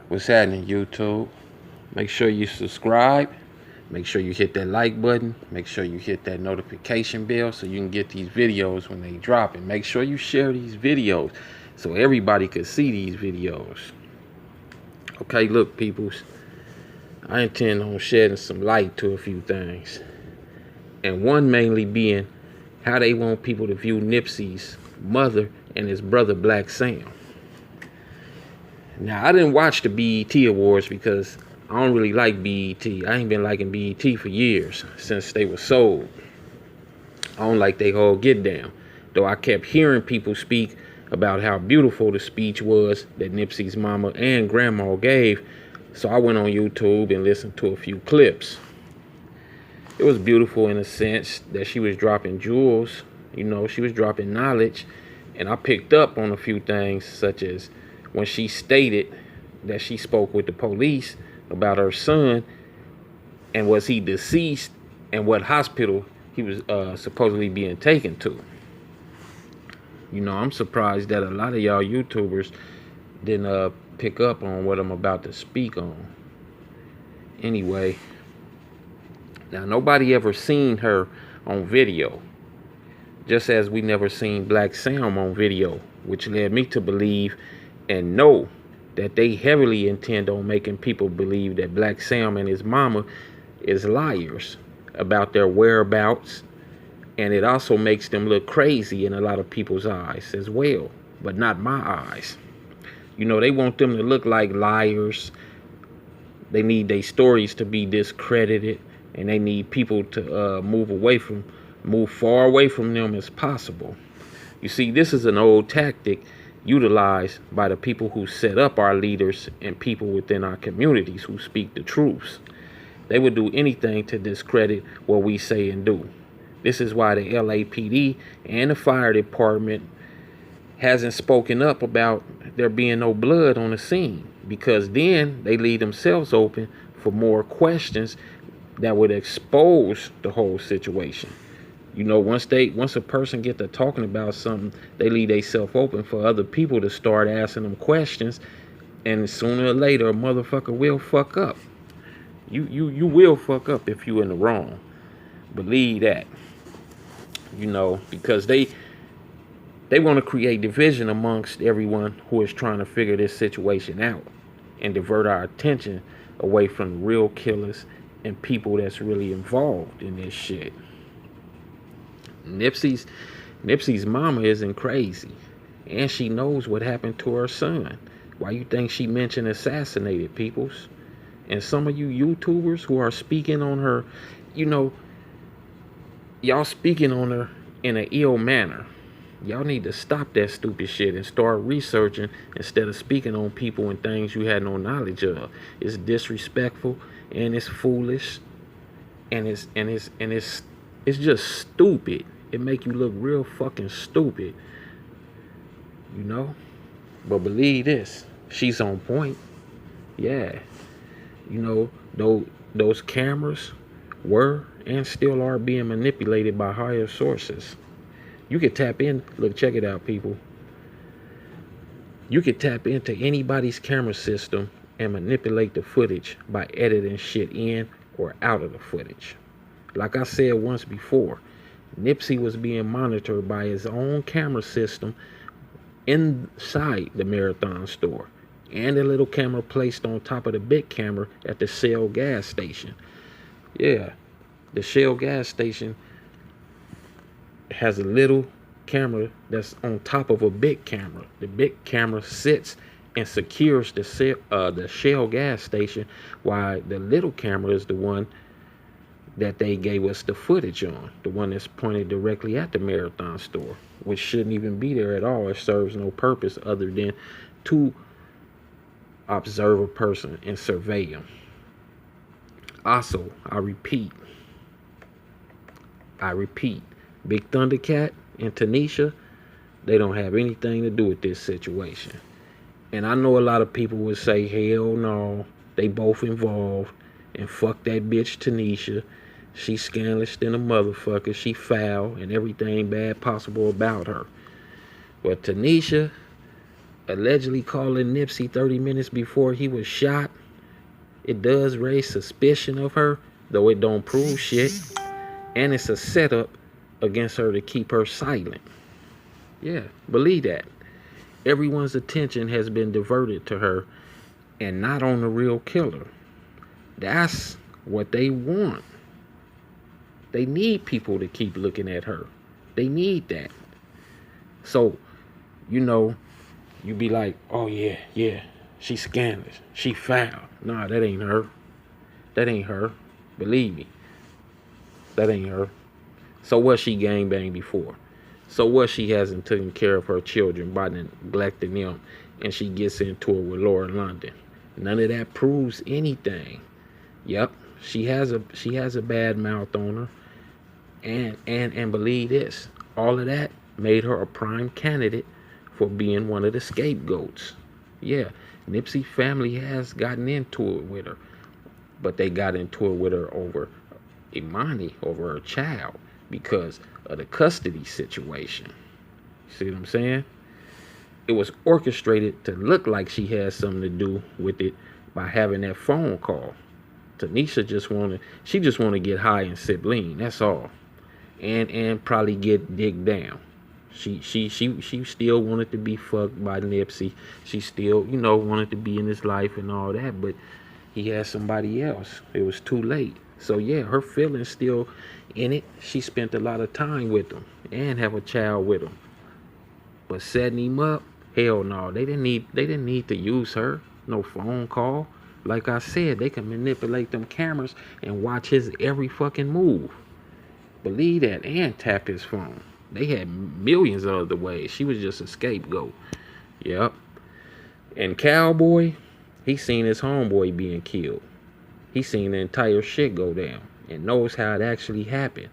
What's happening, YouTube? Make sure you subscribe. Make sure you hit that like button. Make sure you hit that notification bell so you can get these videos when they drop. And make sure you share these videos so everybody can see these videos. Okay, look, peoples. I intend on shedding some light to a few things. And one mainly being how they want people to view Nipsey's mother and his brother Blacc Sam. Now, I didn't watch the BET Awards because I don't really like BET. I ain't been liking BET for years, since they were sold. I don't like they whole get down. Though I kept hearing people speak about how beautiful the speech was that Nipsey's mama and grandma gave, so I went on YouTube and listened to a few clips. It was beautiful in a sense that she was dropping jewels, she was dropping knowledge, and I picked up on a few things, such as when she stated that she spoke with the police about her son and was he deceased and what hospital he was supposedly being taken to. I'm surprised that a lot of y'all YouTubers didn't pick up on what I'm about to speak on. Anyway, now nobody ever seen her on video, just as we never seen Blacc Sam on video, which led me to believe and know that they heavily intend on making people believe that Blacc Sam and his mama is liars about their whereabouts, and it also makes them look crazy in a lot of people's eyes as well, but not my eyes. They want them to look like liars. They need their stories to be discredited, and they need people to move far away from them as possible. You see, this is an old tactic utilized by the people who set up our leaders and people within our communities who speak the truths. They would do anything to discredit what we say and do. This is why the LAPD and the fire department hasn't spoken up about there being no blood on the scene, because then they leave themselves open for more questions that would expose the whole situation. Once a person get to talking about something, they leave themselves open for other people to start asking them questions, and sooner or later a motherfucker will fuck up. You will fuck up if you in the wrong. Believe that. Because they want to create division amongst everyone who is trying to figure this situation out and divert our attention away from the real killers and people that's really involved in this shit. Nipsey's mama isn't crazy, and she knows what happened to her son. Why you think she mentioned assassinated peoples? And some of you YouTubers who are speaking on her, y'all speaking on her in an ill manner. Y'all need to stop that stupid shit and start researching instead of speaking on people and things you had no knowledge of. It's disrespectful and it's foolish and it's just stupid. It make you look real fucking stupid. But believe this, she's on point. Yeah. Those cameras were and still are being manipulated by higher sources. You could tap in. Look, check it out, people. You could tap into anybody's camera system and manipulate the footage by editing shit in or out of the footage. Like I said once before, Nipsey was being monitored by his own camera system inside the Marathon store, and a little camera placed on top of the big camera at the Shell gas station. Yeah, the Shell gas station has a little camera that's on top of a big camera. The big camera sits and secures the Shell gas station, while the little camera is the one that they gave us the footage on, the one that's pointed directly at the Marathon store, which shouldn't even be there at all. It serves no purpose other than to observe a person and survey them. Also, I repeat, Big Thundercat and Tanisha, they don't have anything to do with this situation. And I know a lot of people would say, hell no, they both involved, and fuck that bitch Tanisha. She's scandalous than a motherfucker. She foul and everything bad possible about her. But Tanisha, allegedly calling Nipsey 30 minutes before he was shot, it does raise suspicion of her, though it don't prove shit. And it's a setup against her to keep her silent. Yeah, believe that. Everyone's attention has been diverted to her and not on the real killer. That's what they want. They need people to keep looking at her. They need that. So, you be like, oh yeah, she's scandalous. She foul. Nah, that ain't her. That ain't her. Believe me. That ain't her. So what she gangbanged before? So what she hasn't taken care of her children by neglecting them, and she gets into it with Laura London? None of that proves anything. Yep, she has a bad mouth on her, and believe this, all of that made her a prime candidate for being one of the scapegoats. Yeah, Nipsey family has gotten into it with her, but they got into it with her over Imani, over her child, because of the custody situation. See what I'm saying? It was orchestrated to look like she had something to do with it by having that phone call. Tanisha just want to get high and sip lean. That's all, and probably get digged down. She still wanted to be fucked by Nipsey. She still wanted to be in his life and all that, but he had somebody else. It was too late. So yeah, her feelings still in it. She spent a lot of time with him and have a child with him. But setting him up, hell no. They didn't need to use her. No phone call. Like I said, they can manipulate them cameras and watch his every fucking move. Believe that, and tap his phone. They had millions of other ways. She was just a scapegoat. Yep. And Cowboy, he seen his homeboy being killed. He seen the entire shit go down and knows how it actually happened.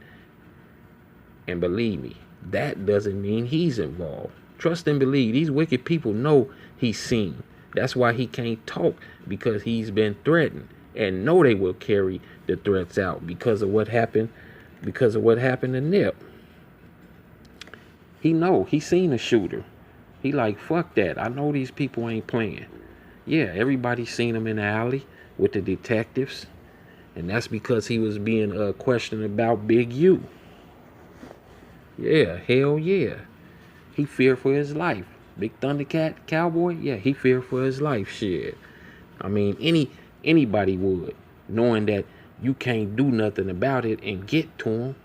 And believe me, that doesn't mean he's involved. Trust and believe, these wicked people know he's seen. That's why he can't talk, because he's been threatened, and know they will carry the threats out because of what happened to Nip. He seen a shooter. He like, fuck that. I know these people ain't playing. Yeah, everybody seen him in the alley with the detectives, and that's because he was being questioned about Big U. Yeah, hell yeah. He feared for his life. Big Thundercat Cowboy, yeah, he feared for his life. Shit. I mean, anybody would, knowing that you can't do nothing about it and get to him.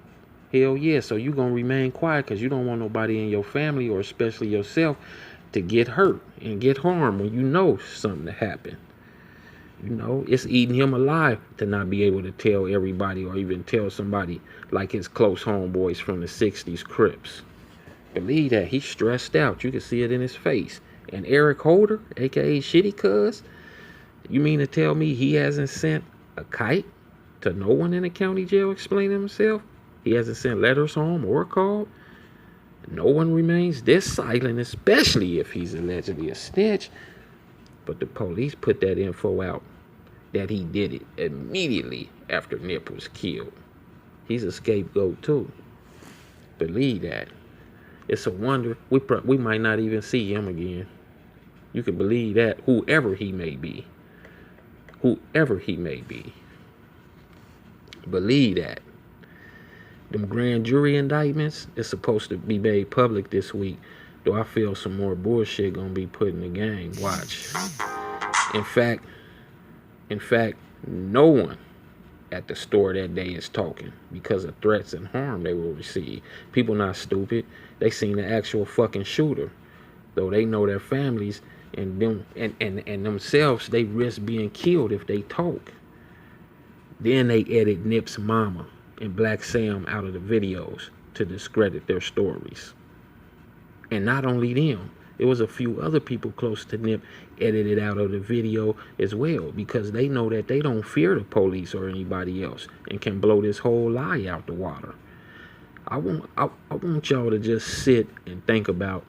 Hell yeah. So you gonna remain quiet because you don't want nobody in your family, or especially yourself, to get hurt and get harmed when you know something to happen. It's eating him alive to not be able to tell everybody, or even tell somebody like his close homeboys from the 60s Crips. Believe that, he's stressed out. You can see it in his face. And Eric Holder, aka Shitty Cuz, you mean to tell me he hasn't sent a kite to no one in the county jail explaining himself? He hasn't sent letters home or called? No one remains this silent, especially if he's allegedly a snitch. But the police put that info out, that he did it immediately after Nip was killed. He's a scapegoat too. Believe that. It's a wonder we might not even see him again. You can believe that, whoever he may be. Whoever he may be. Believe that. Them grand jury indictments is supposed to be made public this week, though I feel some more bullshit gonna be put in the game. Watch. In fact, no one at the store that day is talking because of threats and harm they will receive. People not stupid. They seen the actual fucking shooter, though they know their families and them and themselves. They risk being killed if they talk. Then they edit Nip's mama and Blacc Sam out of the videos to discredit their stories. And not only them, there was a few other people close to Nip edited out of the video as well, because they know that they don't fear the police or anybody else and can blow this whole lie out the water. I want y'all to just sit and think about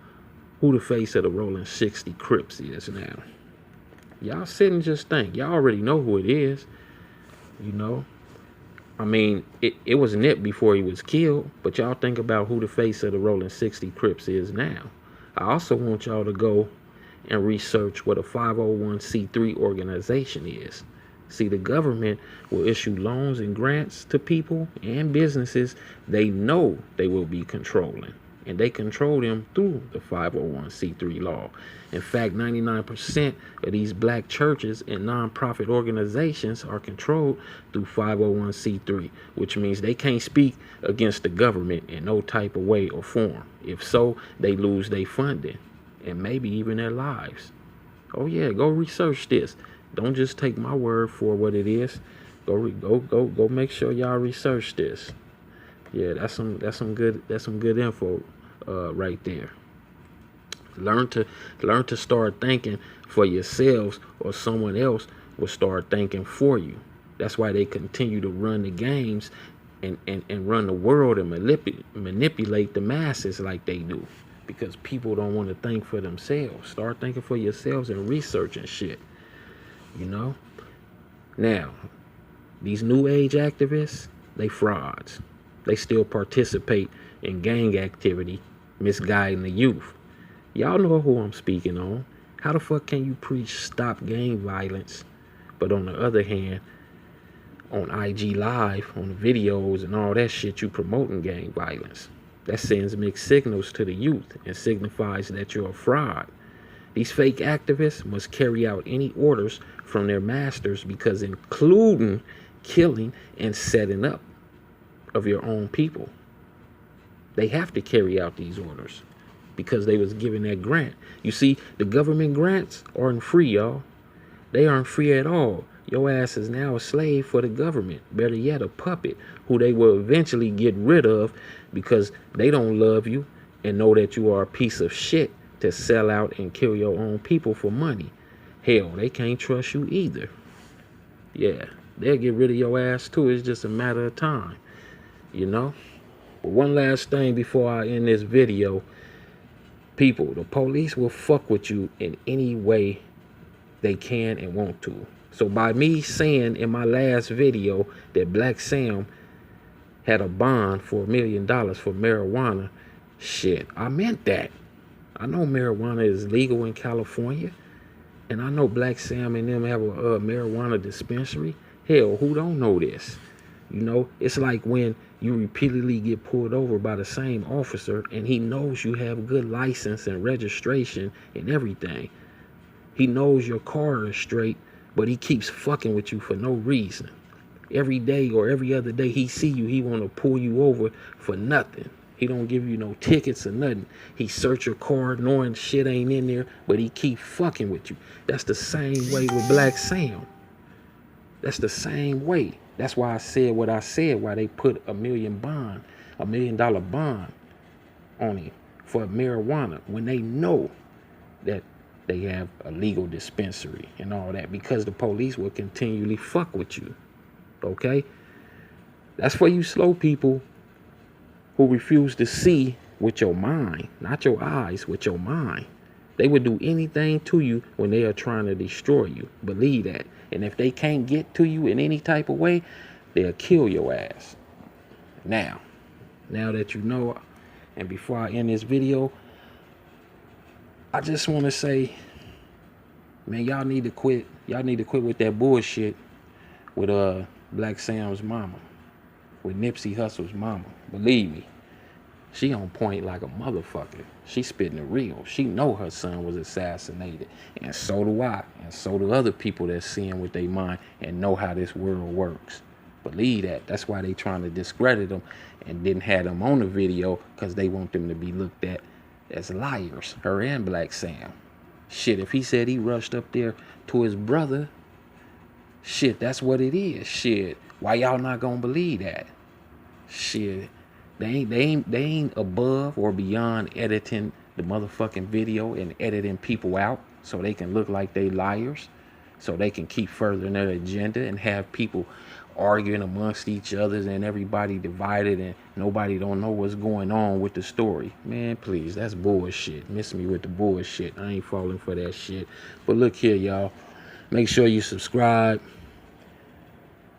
who the face of the Rolling 60 Crips is now. Y'all sit and just think. Y'all already know who it is. I mean, it was Nip before he was killed, but y'all think about who the face of the Rolling 60 Crips is now. I also want y'all to go and research what a 501c3 organization is. See, the government will issue loans and grants to people and businesses they know they will be controlling. And they control them through the 501c3 law. In fact, 99% of these black churches and nonprofit organizations are controlled through 501c3, which means they can't speak against the government in no type of way or form. If so, they lose their funding and maybe even their lives. Oh yeah, go research this. Don't just take my word for what it is. Go make sure y'all research this. Yeah, that's some good info right there. Learn to start thinking for yourselves, or someone else will start thinking for you. That's why they continue to run the games and run the world and manipulate the masses like they do. Because people don't want to think for themselves. Start thinking for yourselves and researching shit. You know? Now, these new age activists, they frauds. They still participate in gang activity, misguiding the youth. Y'all know who I'm speaking on. How the fuck can you preach stop gang violence, but on the other hand, on IG Live, on the videos and all that shit, you promoting gang violence? That sends mixed signals to the youth and signifies that you're a fraud. These fake activists must carry out any orders from their masters, because including killing and setting up of your own people. They have to carry out these orders because they was given that grant. You see, the government grants aren't free, y'all. They aren't free at all. Your ass is now a slave for the government. Better yet, a puppet who they will eventually get rid of because they don't love you and know that you are a piece of shit to sell out and kill your own people for money. Hell, they can't trust you either. Yeah, they'll get rid of your ass too. It's just a matter of time, you know? But one last thing before I end this video. People, the police will fuck with you in any way they can and want to. So by me saying in my last video that Blacc Sam had a bond for $1 million for marijuana, shit, I meant that. I know marijuana is legal in California, and I know Blacc Sam and them have a marijuana dispensary. Hell, who don't know this? You know, it's like when you repeatedly get pulled over by the same officer and he knows you have good license and registration and everything. He knows your car is straight, but he keeps fucking with you for no reason. Every day or every other day he see you, he want to pull you over for nothing. He don't give you no tickets or nothing. He search your car knowing shit ain't in there, but he keep fucking with you. That's the same way with Blacc Sam. That's the same way. That's why I said what I said, why they put $1 million bond on him for marijuana when they know that they have a legal dispensary and all that, because the police will continually fuck with you. Okay? That's for you slow people who refuse to see with your mind, not your eyes, with your mind. They would do anything to you when they are trying to destroy you. Believe that. And if they can't get to you in any type of way, they'll kill your ass. Now that you know, and before I end this video, I just want to say, man, y'all need to quit. Y'all need to quit with that bullshit with Blacc Sam's mama, with Nipsey Hussle's mama. Believe me, she on point like a motherfucker. She spitting the real. She know her son was assassinated, and so do I, and so do other people that's seeing with their mind and know how this world works. Believe that. That's why they trying to discredit them and didn't have them on the video, because they want them to be looked at as liars, her and Blacc Sam. Shit, if he said he rushed up there to his brother, shit, that's what it is. Shit, why y'all not gonna believe that? Shit, they ain't above or beyond editing the motherfucking video and editing people out so they can look like they liars, so they can keep furthering their agenda and have people arguing amongst each other and everybody divided and nobody don't know what's going on with the story. Man, please, that's bullshit. Miss me with the bullshit. I ain't falling for that shit. But look here, y'all. Make sure you subscribe.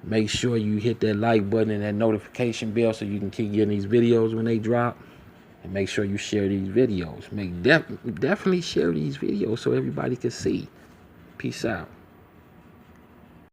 Make sure you hit that like button and that notification bell so you can keep getting these videos when they drop. And make sure you share these videos. Definitely share these videos so everybody can see. Peace out.